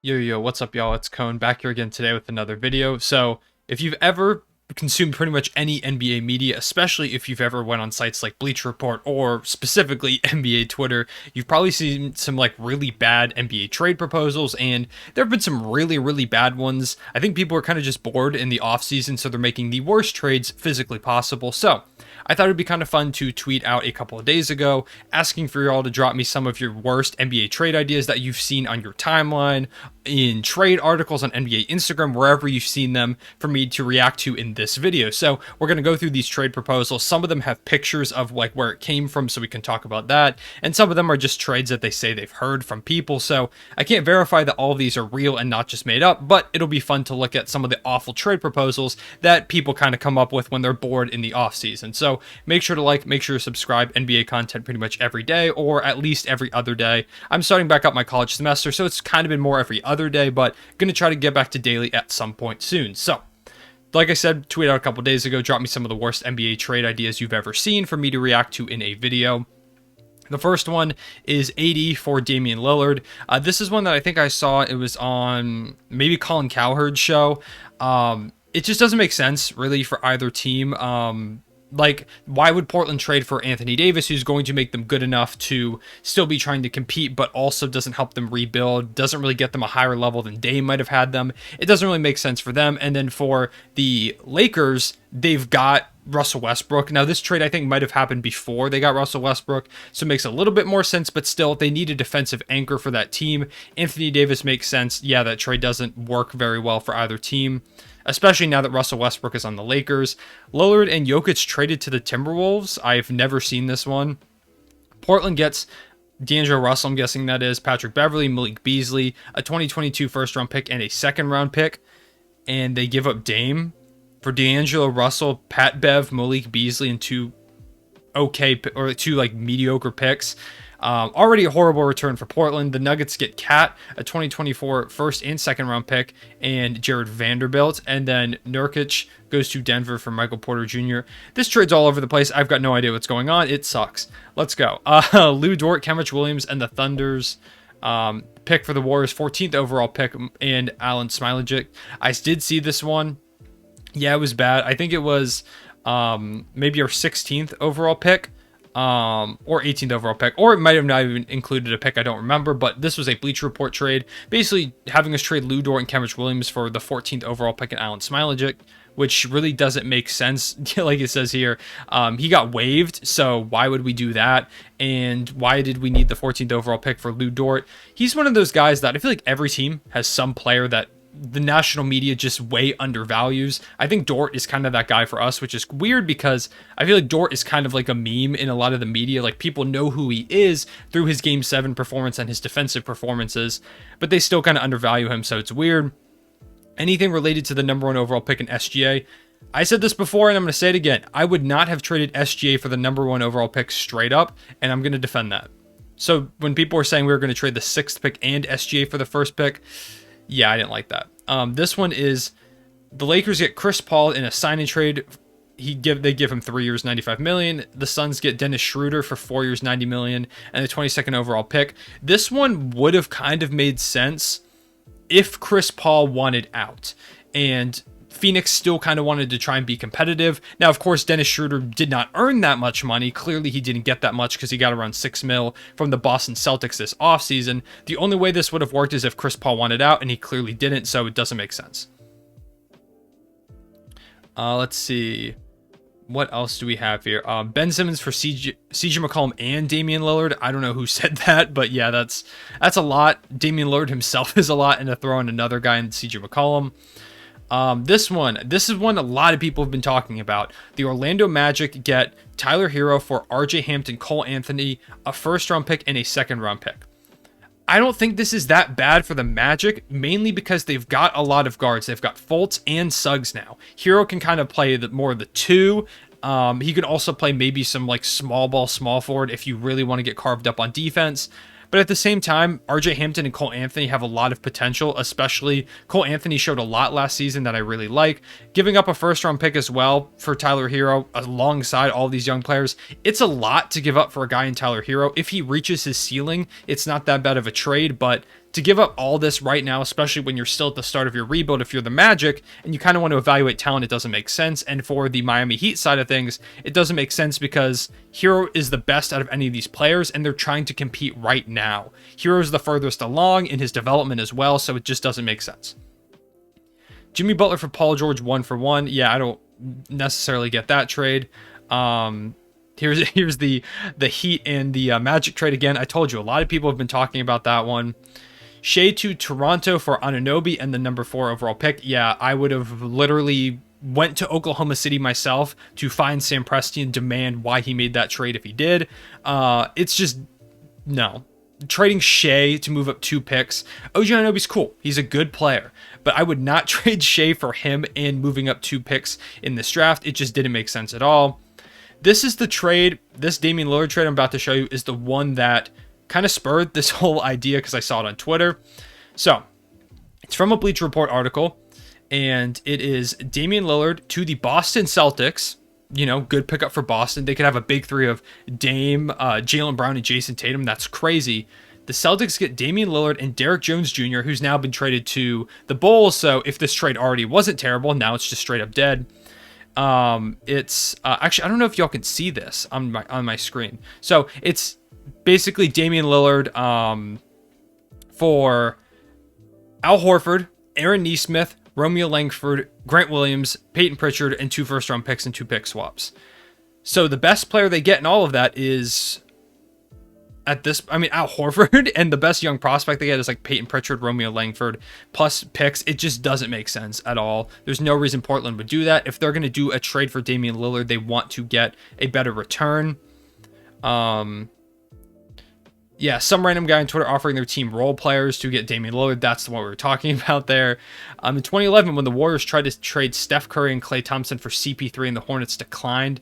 Yo, what's up, y'all? It's Cone back here again today with another video. So, if you've ever consumed pretty much any NBA media, especially if you've ever went on sites like Bleacher Report or specifically NBA Twitter, you've probably seen some like really bad NBA trade proposals, and there have been some really bad ones. I think people are kind of just bored in the offseason, so they're making the worst trades physically possible. So, I thought it'd be kind of fun to tweet out a couple of days ago asking for y'all to drop me some of your worst NBA trade ideas that you've seen on your timeline, in trade articles on NBA Instagram, wherever you've seen them, for me to react to in this video. So we're going to go through these trade proposals. Some of them have pictures of like where it came from, so we can talk about that. And some of them are just trades that they say they've heard from people. So I can't verify that all of these are real and not just made up, but it'll be fun to look at some of the awful trade proposals that people kind of come up with when they're bored in the offseason. So make sure to like, make sure to subscribe. NBA content pretty much every day, or at least every other day. I'm starting back up my college semester, so it's kind of been more every other day, but gonna try to get back to daily at some point soon. So like I said, tweet out a couple days ago, drop me some of the worst NBA trade ideas you've ever seen for me to react to in a video. The first one is 80 for Damian Lillard. This is one that I think I saw. It was on maybe Colin Cowherd's show. It just doesn't make sense really for either team. Like, why would Portland trade for Anthony Davis, who's going to make them good enough to still be trying to compete, but also doesn't help them rebuild, doesn't really get them a higher level than Dame might have had them? It doesn't really make sense for them. And then for the Lakers, they've got Russell Westbrook. Now, this trade I think might have happened before they got Russell Westbrook, so it makes a little bit more sense, but still, they need a defensive anchor for that team. Anthony Davis makes sense. Yeah, that trade doesn't work very well for either team, especially now that Russell Westbrook is on the Lakers. Lillard and Jokic traded to the Timberwolves. I've never seen this one. Portland gets D'Angelo Russell, I'm guessing that is, Patrick Beverley, Malik Beasley, a 2022 first-round pick, and a second-round pick. And they give up Dame for D'Angelo Russell, Pat Bev, Malik Beasley, and two like mediocre picks. Already a horrible return for Portland. The Nuggets get Cat, a 2024 first and second round pick, and Jared Vanderbilt. And then Nurkic goes to Denver for Michael Porter Jr. This trade's all over the place. I've got no idea what's going on. It sucks. Let's go. Lou Dort, Kenrich Williams, and the Thunder's pick for the Warriors, 14th overall pick, and Alan Smilagic. I did see this one. Yeah, it was bad. I think it was maybe our 16th overall pick. Or 18th overall pick, or it might have not even included a pick, I don't remember, but this was a Bleacher Report trade, basically having us trade Lou Dort and Kenrich Williams for the 14th overall pick and Alan Smilagic, which really doesn't make sense. Like it says here, he got waived, so why would we do that? And why did we need the 14th overall pick for Lou Dort? He's one of those guys that I feel like every team has some player that the national media just way undervalues. I think Dort is kind of that guy for us, which is weird because I feel like Dort is kind of like a meme in a lot of the media. Like, people know who he is through his Game 7 performance and his defensive performances, but they still kind of undervalue him, so it's weird. Anything related to the number 1 overall pick in SGA, I said this before and I'm going to say it again. I would not have traded SGA for the number 1 overall pick straight up, and I'm going to defend that. So when people were saying we were going to trade the 6th pick and SGA for the first pick, yeah, I didn't like that. This one is the Lakers get Chris Paul in a sign-and trade. They give him 3 years, $95 million. The Suns get Dennis Schroeder for 4 years, $90 million, and the 22nd overall pick. This one would have kind of made sense if Chris Paul wanted out, and Phoenix still kind of wanted to try and be competitive. Now, of course, Dennis Schroeder did not earn that much money. Clearly, he didn't get that much because he got around $6 million from the Boston Celtics this offseason. The only way this would have worked is if Chris Paul wanted out, and he clearly didn't, so it doesn't make sense. Let's see. What else do we have here? Ben Simmons for CJ McCollum and Damian Lillard. I don't know who said that, but yeah, that's a lot. Damian Lillard himself is a lot, and to throw in another guy in CJ McCollum. This is one a lot of people have been talking about. The Orlando Magic get Tyler Hero for RJ Hampton, Cole Anthony, a first-round pick, and a second-round pick. I don't think this is that bad for the Magic, mainly because they've got a lot of guards. They've got Fultz and Suggs now. Hero can kind of play more of the two. He can also play maybe some like small ball, small forward if you really want to get carved up on defense. But at the same time, RJ Hampton and Cole Anthony have a lot of potential, especially Cole Anthony showed a lot last season that I really like. Giving up a first-round pick as well for Tyler Hero alongside all these young players, it's a lot to give up for a guy in Tyler Hero. If he reaches his ceiling, it's not that bad of a trade, but to give up all this right now, especially when you're still at the start of your rebuild, if you're the Magic and you kind of want to evaluate talent, it doesn't make sense. And for the Miami Heat side of things, it doesn't make sense because Hero is the best out of any of these players, and they're trying to compete right now. Hero's the furthest along in his development as well, so it just doesn't make sense. Jimmy Butler for Paul George 1-for-1. Yeah, I don't necessarily get that trade. Here's the Heat and the Magic trade again. I told you, a lot of people have been talking about that one. Shea to Toronto for Anunoby and the number 4 overall pick. Yeah, I would have literally went to Oklahoma City myself to find Sam Presti and demand why he made that trade if he did. It's just, no. Trading Shea to move up 2 picks. OG Anunoby's cool. He's a good player. But I would not trade Shea for him and moving up 2 picks in this draft. It just didn't make sense at all. This is the trade, this Damian Lillard trade I'm about to show you is the one that kind of spurred this whole idea because I saw it on Twitter. So, it's from a Bleacher Report article, and it is Damian Lillard to the Boston Celtics. You know, good pickup for Boston. They could have a big 3 of Dame, Jaylen Brown, and Jason Tatum. That's crazy. The Celtics get Damian Lillard and Derrick Jones Jr., who's now been traded to the Bulls. So if this trade already wasn't terrible, now it's just straight up dead. It's actually, I don't know if y'all can see this on my screen. So it's basically Damian Lillard for Al Horford, Aaron Nesmith, Romeo Langford, Grant Williams, Peyton Pritchard, and 2 first-round picks and 2 pick swaps. So the best player they get in all of that is Al Horford, and the best young prospect they get is like Peyton Pritchard, Romeo Langford, plus picks. It just doesn't make sense at all. There's no reason Portland would do that. If they're going to do a trade for Damian Lillard, they want to get a better return. Yeah, some random guy on Twitter offering their team role players to get Damian Lillard. That's the one we were talking about there. In 2011, when the Warriors tried to trade Steph Curry and Klay Thompson for CP3 and the Hornets declined.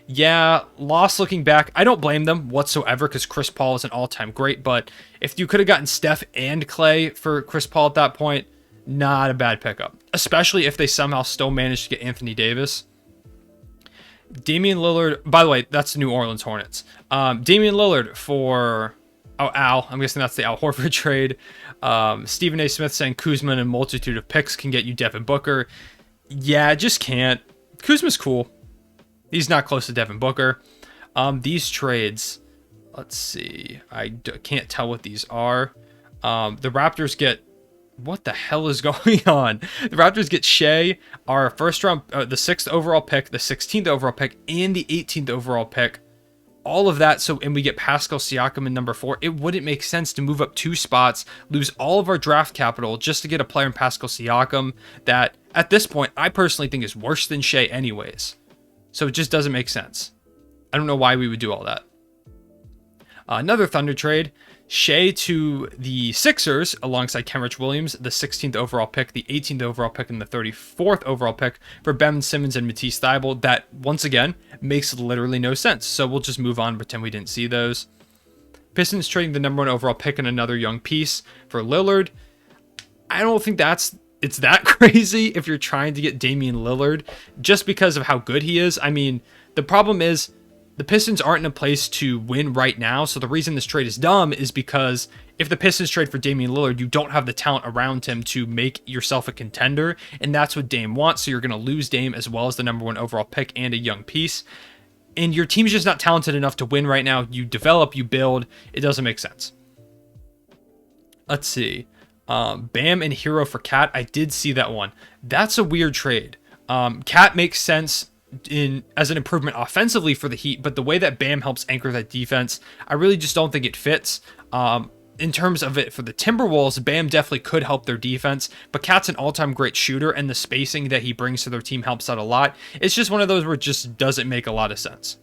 Yeah, loss looking back. I don't blame them whatsoever because Chris Paul is an all-time great. But if you could have gotten Steph and Klay for Chris Paul at that point, not a bad pickup. Especially if they somehow still managed to get Anthony Davis. Damian Lillard, by the way, that's the New Orleans Hornets. Damian Lillard for... Oh, Al. I'm guessing that's the Al Horford trade. Stephen A. Smith saying Kuzma and a multitude of picks can get you Devin Booker. Yeah, just can't. Kuzma's cool. He's not close to Devin Booker. These trades, let's see. I can't tell what these are. The Raptors get... What the hell is going on? The Raptors get Shea, our first round, the 6th overall pick, the 16th overall pick, and the 18th overall pick. All of that, and we get Pascal Siakam in number 4. It wouldn't make sense to move up 2 spots, lose all of our draft capital just to get a player in Pascal Siakam that, at this point, I personally think is worse than Shea anyways. So it just doesn't make sense. I don't know why we would do all that. Another Thunder trade. Shea to the Sixers alongside Kenrich Williams, the 16th overall pick, the 18th overall pick, and the 34th overall pick for Ben Simmons and Matisse Thybulle. That, once again, makes literally no sense. So we'll just move on and pretend we didn't see those. Pistons trading the number 1 overall pick and another young piece for Lillard. I don't think it's that crazy if you're trying to get Damian Lillard just because of how good he is. I mean, the problem is the Pistons aren't in a place to win right now. So the reason this trade is dumb is because if the Pistons trade for Damian Lillard, you don't have the talent around him to make yourself a contender. And that's what Dame wants. So you're going to lose Dame as well as the number 1 overall pick and a young piece. And your team's just not talented enough to win right now. You develop, you build. It doesn't make sense. Let's see. Bam and Hero for Cat. I did see that one. That's a weird trade. Cat makes sense as an improvement offensively for the Heat, but the way that Bam helps anchor that defense, I really just don't think it fits. In terms of it for the Timberwolves, Bam definitely could help their defense, but Cat's an all-time great shooter, and the spacing that he brings to their team helps out a lot. It's just one of those where it just doesn't make a lot of sense.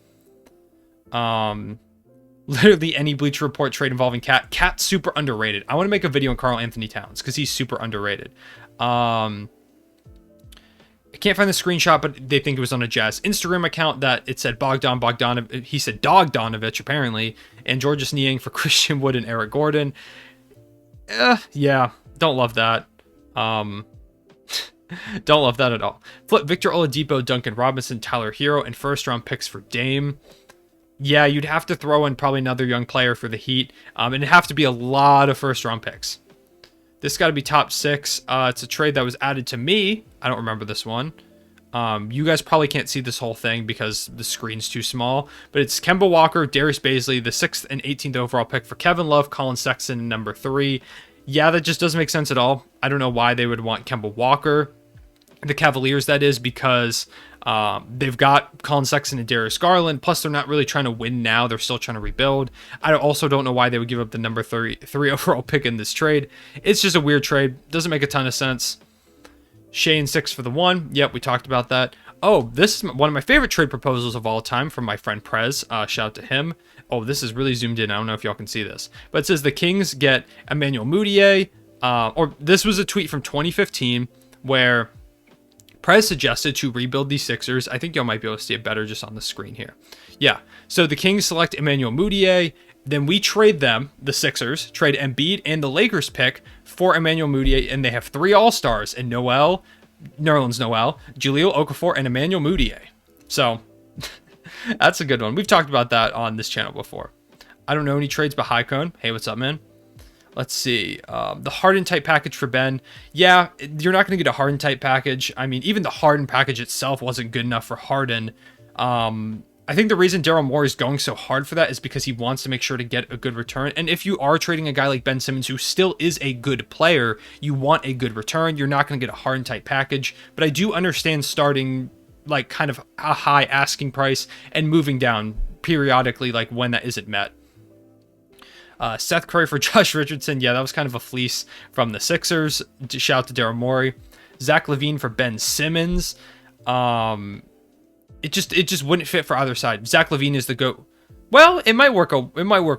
Literally any Bleacher Report trade involving Cat. Cat's super underrated. I want to make a video on Karl Anthony Towns because he's super underrated. I can't find the screenshot, but they think it was on a Jazz Instagram account that it said Bogdanovich. He said Dogdanovich, apparently, and Georges Niang for Christian Wood and Eric Gordon. Yeah, don't love that. Don't love that at all. Flip Victor Oladipo, Duncan Robinson, Tyler Hero, and first-round picks for Dame. Yeah, you'd have to throw in probably another young player for the Heat, and it'd have to be a lot of first-round picks. This got to be top 6. It's a trade that was added to me. I don't remember this one. You guys probably can't see this whole thing because the screen's too small, but it's Kemba Walker, Darius Bazley, the 6th and 18th overall pick for Kevin Love, Colin Sexton, number 3. Yeah, that just doesn't make sense at all. I don't know why they would want Kemba Walker, the Cavaliers, that is, because they've got Colin Sexton and Darius Garland, plus they're not really trying to win now. They're still trying to rebuild. I also don't know why they would give up the number 3 overall pick in this trade. It's just a weird trade. Doesn't make a ton of sense. Shea and 6 for the 1. Yep, we talked about that. Oh, this is one of my favorite trade proposals of all time from my friend Prez. Shout out to him. Oh, this is really zoomed in. I don't know if y'all can see this. But it says the Kings get Emmanuel Mudiay. Or this was a tweet from 2015 where Prez suggested to rebuild the Sixers. I think y'all might be able to see it better just on the screen here. Yeah, so the Kings select Emmanuel Mudiay. Then we trade them, the Sixers, trade Embiid and the Lakers pick for Emmanuel Mudiay, and they have 3 All-Stars in Nerlens Noel, Jahlil Okafor, and Emmanuel Mudiay. So, that's a good one. We've talked about that on this channel before. I don't know any trades, but Highcone. Hey, what's up, man? Let's see. The Harden type package for Ben. Yeah, you're not going to get a Harden type package. I mean, even the Harden package itself wasn't good enough for Harden. I think the reason Daryl Morey is going so hard for that is because he wants to make sure to get a good return. And if you are trading a guy like Ben Simmons, who still is a good player, you want a good return. You're not going to get a Harden type package. But I do understand starting like kind of a high asking price and moving down periodically, like when that isn't met. Seth Curry for Josh Richardson. Yeah, that was kind of a fleece from the Sixers. Shout out to Daryl Morey. Zach LaVine for Ben Simmons. It just wouldn't fit for either side. Zach LaVine is the go. Well, it might work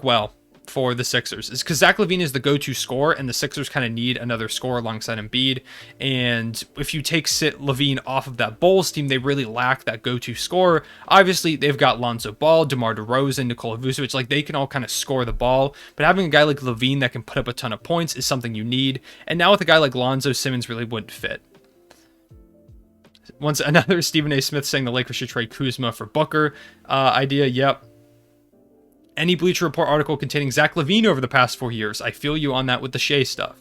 well for the Sixers. It's because Zach LaVine is the go-to scorer, and the Sixers kind of need another scorer alongside Embiid. And if you take LaVine off of that Bulls team, they really lack that go-to scorer. Obviously, they've got Lonzo Ball, DeMar DeRozan, Nikola Vucevic. Like, they can all kind of score the ball. But having a guy like LaVine that can put up a ton of points is something you need. And now with a guy like Lonzo, Simmons really wouldn't fit. Once another Stephen A. Smith saying the Lakers should trade Kuzma for Booker idea. Yep. Any Bleacher Report article containing Zach LaVine over the past 4 years. I feel you on that with the Shea stuff.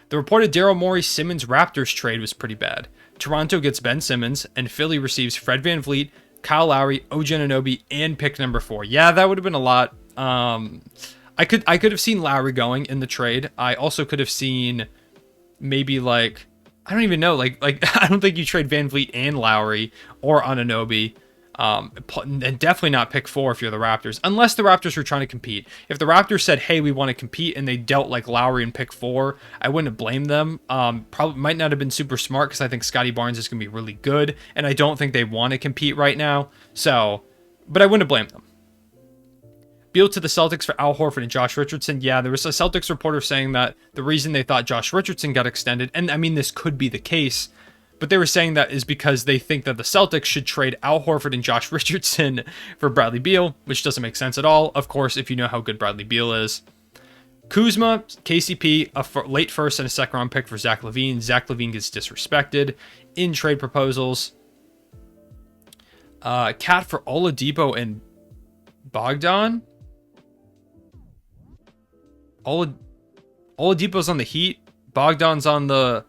The reported Daryl Morey Simmons Raptors trade was pretty bad. Toronto gets Ben Simmons, and Philly receives Fred VanVleet, Kyle Lowry, OG Anunoby, and pick number 4. Yeah, that would have been a lot. I could have seen Lowry going in the trade. I also could have seen maybe like, I don't even know, like I don't think you trade VanVleet and Lowry or Anunoby. And definitely not pick 4 if you're the Raptors, unless the Raptors were trying to compete. If the Raptors said, hey, we want to compete, and they dealt like Lowry and pick 4, I wouldn't have blamed them. Probably might not have been super smart, because I think Scotty Barnes is going to be really good, and I don't think they want to compete right now. So, but I wouldn't have blamed them. Beal to the Celtics for Al Horford and Josh Richardson. Yeah, there was a Celtics reporter saying that the reason they thought Josh Richardson got extended, and I mean, this could be the case, but they were saying that is because they think that the Celtics should trade Al Horford and Josh Richardson for Bradley Beal, which doesn't make sense at all, of course, if you know how good Bradley Beal is. Kuzma, KCP, a late first and a second round pick for Zach LaVine. Zach LaVine gets disrespected in trade proposals. Cat for Oladipo and Bogdan. Oladipo's on the Heat. Bogdan's on the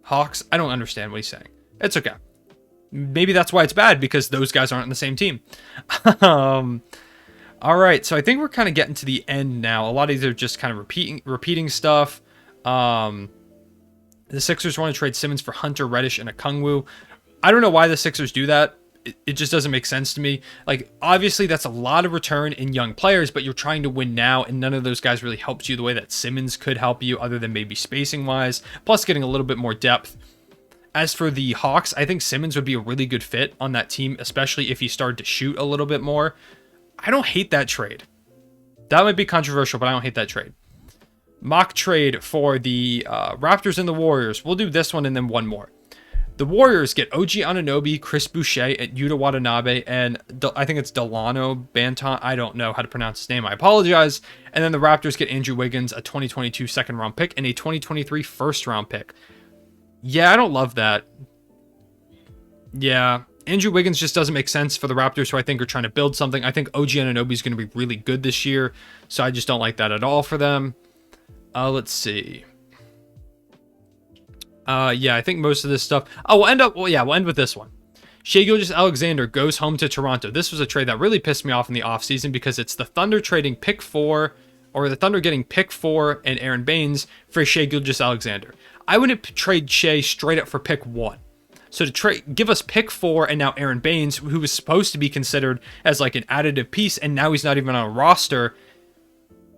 Hawks. I don't understand what he's saying. It's okay. Maybe that's why it's bad, because those guys aren't on the same team. All right, so I think we're kind of getting to the end now. A lot of these are just kind of repeating stuff. The Sixers want to trade Simmons for Hunter, Reddish, and Okongwu. I don't know why the Sixers do that. It just doesn't make sense to me. Like, obviously, that's a lot of return in young players, but you're trying to win now, and none of those guys really helps you the way that Simmons could help you, other than maybe spacing-wise, plus getting a little bit more depth. As for the Hawks, I think Simmons would be a really good fit on that team, especially if he started to shoot a little bit more. I don't hate that trade. That might be controversial, but I don't hate that trade. Mock trade for the Raptors and the Warriors. We'll do this one and then one more. The Warriors get OG Anunoby, Chris Boucher, and Yuta Watanabe, and I think it's Delano Banton. I don't know how to pronounce his name. I apologize. And then the Raptors get Andrew Wiggins, a 2022 second-round pick, and a 2023 first-round pick. Yeah, I don't love that. Yeah, Andrew Wiggins just doesn't make sense for the Raptors, who I think are trying to build something. I think OG Anunoby is going to be really good this year, so I just don't like that at all for them. Let's see. Yeah, I think most of this stuff. Oh, we'll end with this one. Gilgeous-Alexander goes home to Toronto. This was a trade that really pissed me off in the offseason because it's the Thunder trading pick 4, or the Thunder getting pick 4 and Aaron Baines for Gilgeous-Alexander. I wouldn't trade Shea straight up for pick 1. So to give us pick 4 and now Aaron Baines, who was supposed to be considered as like an additive piece, and now he's not even on a roster.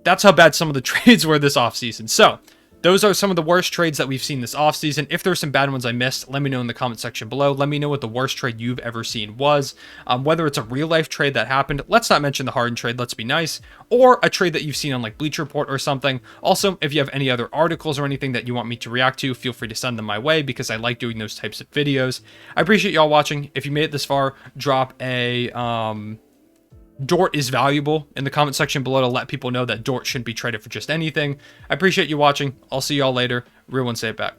That's how bad some of the trades were this offseason. So those are some of the worst trades that we've seen this offseason. If there's some bad ones I missed, let me know in the comment section below. Let me know what the worst trade you've ever seen was. Whether it's a real-life trade that happened, let's not mention the Harden trade, let's be nice, or a trade that you've seen on like Bleacher Report or something. Also, if you have any other articles or anything that you want me to react to, feel free to send them my way because I like doing those types of videos. I appreciate y'all watching. If you made it this far, drop a Dort is valuable in the comment section below to let people know that Dort shouldn't be traded for just anything. I appreciate you watching. I'll see y'all later. Real one, say it back.